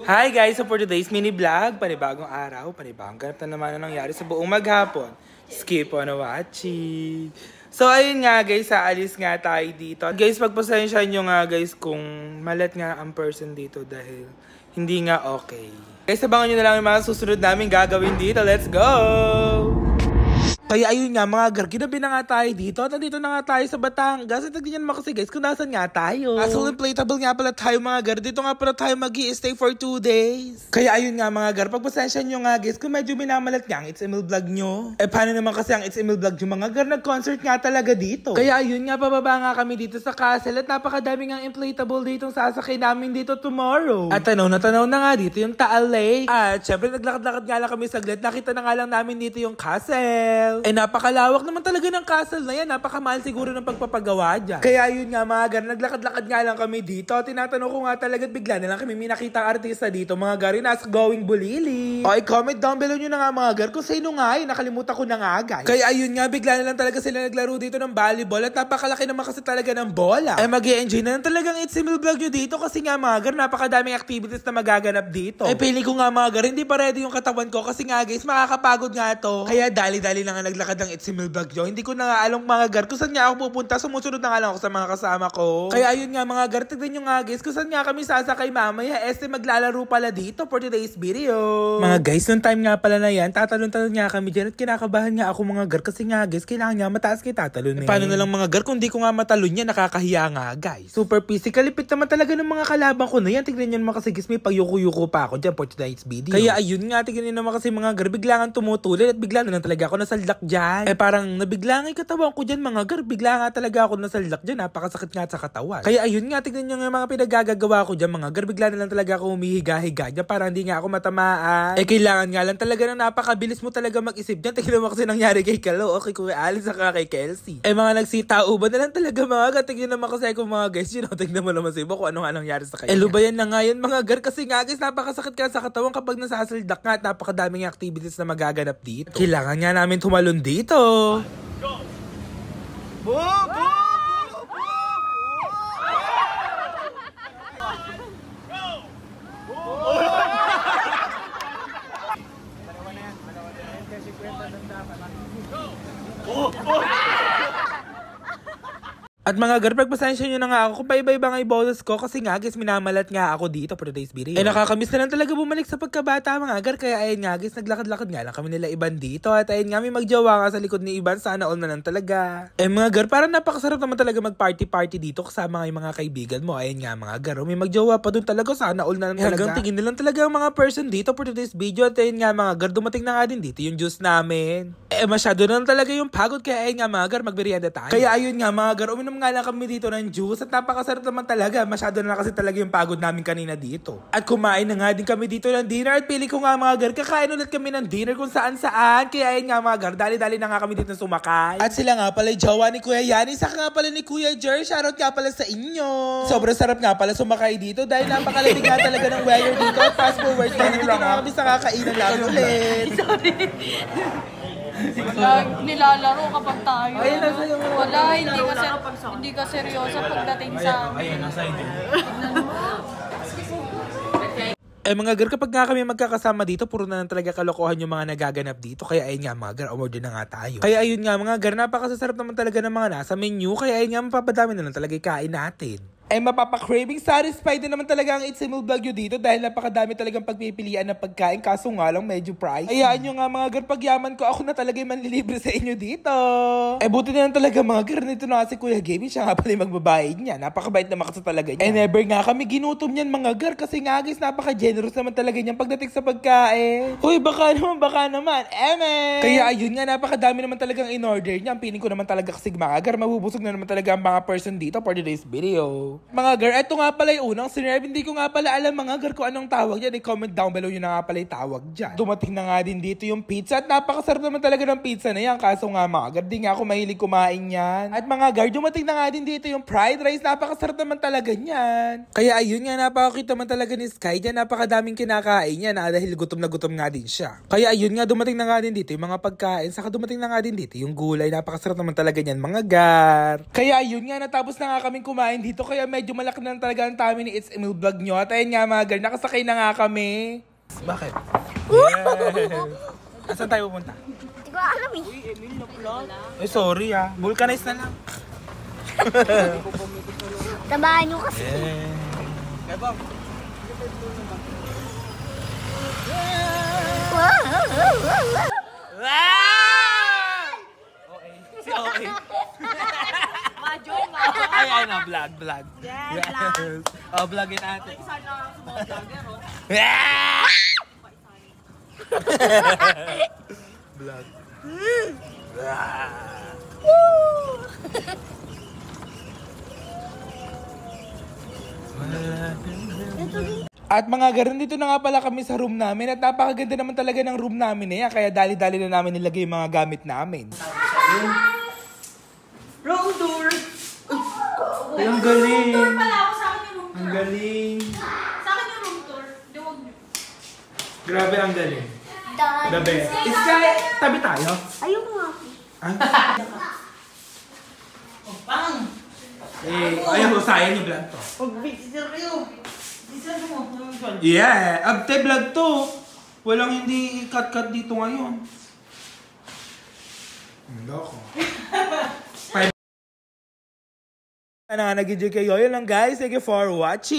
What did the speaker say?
Hi guys! So for today's mini vlog, panibagong araw, panibagong ganap na naman ang nangyari sa buong maghapon. Skip on watching. So ayun nga guys, aalis nga tayo dito. Guys, pagpasensya nyo nga guys kung malat nga ang person dito dahil hindi nga okay. Guys, abangan nyo na lang yung mga susunod namin gagawin dito. Let's go! Kaya ayun nga mga gar, ginabi na nga tayo dito at nandito na nga tayo sa Batangas. At tignan naman kasi guys kung nasan nga tayo. So inflatable nga pala tayo mga gar. Dito nga pala tayo mag-i-stay for 2 days. Kaya ayun nga mga gar, pagpasensya nyo nga guys kung medyo minamalat nga ang It's Emil vlog nyo. Paano naman kasi ang It's Emil vlog nyo mga gar, nag-concert nga talaga dito. Kaya ayun nga, pababa nga kami dito sa castle at napakadami nga inflatable dito sasakay namin dito tomorrow. At tanaw na nga dito yung Taal Lake. At syempre naglakad-lakad nga lang kami saglit. Nakita na nga lang namin dito yung castle. Napakalawak naman talaga ng castle na yan. Napakamahal siguro ng pagpapagawa dyan. Kaya yun nga mga gar, naglakad-lakad nga lang kami dito. Tinatanong ko nga talaga at bigla na lang kami may nakitang artista dito mga gar. Yung nasa Going Bulili. Okay, comment down below nyo na nga mga gar kung sino nga yun. Nakalimutan ko na nga guys. Kaya ayun nga, bigla na lang talaga sila naglaro dito ng volleyball. At napakalaki naman kasi talaga ng bola. Ay mag-i-enjoy na lang talagang It's Emil vlog nyo dito. Kasi nga mga gar, napakadaming activities na magaganap dito. Ay pili ko nga mga gar, hindi pa ready yung katawan ko. Kasi nga guys, makakapagod nga to. Kaya dali-dali lang nga naglakad ng It's Emil vlog nyo. Hindi ko na nga alam mga gar kung saan nga ako pupunta. Sumusunod na nga lang ako sa mga kasama ko. Kaya ayun nga mga gar, tignan nyo nga guys kung saan nga kami sasakay mamaya. Maglalaro pala dito for today's video. Mga guys, nung time nga pala na yan, tatalon-talon nga kami dyan at kinakabahan nga ako mga gar. Kasi nga guys, kailangan nga mataas kay tatalon. Paano na lang mga gar kung di ko nga matalon yan, nakakahiya nga guys. Super physically fit naman talaga ng mga kalaban ko na yan. Tignan nyo naman kasi guys, may payuko-yuko pa ako dyan for today's video. Kaya ayun nga, tignan nyo naman kasi mga gar, bigla nga tumutulid at bigla na lang talaga ako nasaldak dyan. Parang nabigla nga yung katawan ko dyan mga gar. Bigla nga talaga ako nasaldak dyan. Napakasakit nga sa katawan. Kaya ayun nga, tignan nyo nga mga pinagagagawa ko dyan mga gar. Bigla na lang talaga ako humihiga-higa dyan para hindi nga ako matamaan. Kailangan nga lang talaga na napakabilis mo talaga mag-isip dyan. Tignan mo kasi nangyari kay Kalo o kay Kuya Alice saka kay Kelsey. Mga nagsitauban na lang talaga mga gar. Tignan naman kasi ako mga guys. Tignan mo naman sa iba kung ano nga nangyari sa kanya. Lubayan na nga yan mga gar. Kasi nga guys, napakasakit ka sa katawan kapag nasasaldak nga at napakadaming activities na magaganap dito. Kailangan nga namin tumalon dito. Go! Boo! Boo! At mga gar, pagpasensya nyo na nga ako kung paiba-iba nga yung boses ko kasi nga guys, minamalat nga ako dito for today's video. Nakakamiss na lang talaga bumalik sa pagkabata mga gar. Kaya ayun nga guys, naglakad-lakad nga lang kami nila Iban dito. At ayun nga, may magjawa nga sa likod ni Iban. Sana all na lang talaga. Mga gar, parang napakasarap naman talaga mag-party-party dito kasama nga yung mga kaibigan mo. Ayun nga mga gar, may magjawa pa dun talaga. Sana all na lang talaga. Hanggang tingin na lang talaga ang mga person dito for today's video. At ayun nga mga gar, dumating na nga din dito yung juice namin. Masyado na lang talaga yung pagod. Kaya ayun nga mga gar, magmerienda tayo. Kaya ayun nga mga gar, uminom nga lang kami dito ng juice at napakasarap naman talaga. Masyado na kasi talaga yung pagod namin kanina dito. At kumain na nga din kami dito ng dinner at pili ko nga mga gar, kakain ulit kami ng dinner kung saan-saan. Kaya ayun nga mga gar, dali-dali na nga kami dito sumakay. At sila nga pala yung jowa ni Kuya Yani, saka nga pala ni Kuya Jer. Shoutout nga pala sa inyo. Sobrang sarap nga pala sumakay dito dahil napakalamig nga talaga ng weather dito. At fast forward na dito na kami sa kakainan lang ulit. Sorry. Nilalaro kapag tayo. Ayun, nasa yung... Wala, hindi ka seryoso pagdating sa... Ayun, nasa inyo. Mga gar, kapag nga kami magkakasama dito, puro na lang talaga kalokohan yung mga nagaganap dito. Kaya ayun nga mga gar, umorder na nga tayo. Kaya ayun nga mga gar, napakasasarap naman talaga ng mga nasa menu. Kaya ayun nga, mapapadami na lang talaga kain natin. Mapapakraving satisfied din naman talaga ang It's Emil vlog nyo dito dahil napakadami talagang pagpipilian ng pagkain kaso nga lang medyo price. Ayaan nyo nga mga gar, pagyaman ko ako na talaga yung manlilibre sa inyo dito. Buti na lang talaga mga gar, nito na kasi Kuya Gaby, siya nga pala yung magbabayad niya. Napakabait naman kasi talaga niya. Never nga kami ginutom niyan mga gar kasi nga guys, napaka-generous naman talaga niyan pagdating sa pagkain. Uy, baka naman. Kaya ayun nga, napakadami naman talagang in-order niya. Ang piling ko naman talaga kasi mga gar, mabubusog na naman talaga ang mga person dito for today's video. Mga gar, eto nga pala yung unang sinerve. Hindi ko nga pala alam mga gar kung anong tawag dyan. I-comment down below yun na nga pala yung tawag dyan. Dumating na nga din dito yung pizza. At napakasarap naman talaga ng pizza na yan. Kaso nga mga gar, di nga ako mahilig kumain yan. At mga gar, dumating na nga din dito yung fried rice. Napakasarap naman talaga yan. Kaya ayun nga, napakakita man talaga ni Sky dyan. Napakadaming kinakain yan dahil gutom na gutom nga din siya. Kaya ayun nga, dumating na nga din dito yung mga pagkain. Saka dumating na nga din dito yung gulay. Napakasarap naman talaga yan mga gar. Kaya ayun nga, natapos na nga kaming kumain dito. Kaya medyo malaki na talaga ang tummy ni It's Emil vlog nyo. At ayun nga mga girl, nakasakay na nga kami. Bakit? Yeah. Asan tayo pupunta? Hindi ko alam eh. Uy, Emil, na-vlog. Eh, sorry ah. Vulcanize na lang. Tabahan nyo kasi. Ebang. Si OA. Majoy, Ay, na, vlog. Yes, vlog. Oh, vlogin natin. Sana sa mga vlogger, oh. Vlog. At mga garon, dito na nga pala kami sa room namin at napakaganda naman talaga ng room namin eh. Kaya dali-dali na namin nilagay yung mga gamit namin. Room tour! Ay, ang galing! Room tour pala ako, sa akin yung room tour. Ang galing! Sa akin yung room tour. Di wag nyo. Grabe ang galing. The best. Sky, tabi tayo. Ayoko nga. Ah? Ayaw ko, sayang yung vlog to. Yeah, abte vlog to. Walang hindi cut-cut dito ngayon. Hindi ako. Nag-enjoy kayo. Yun lang guys. Thank you for watching.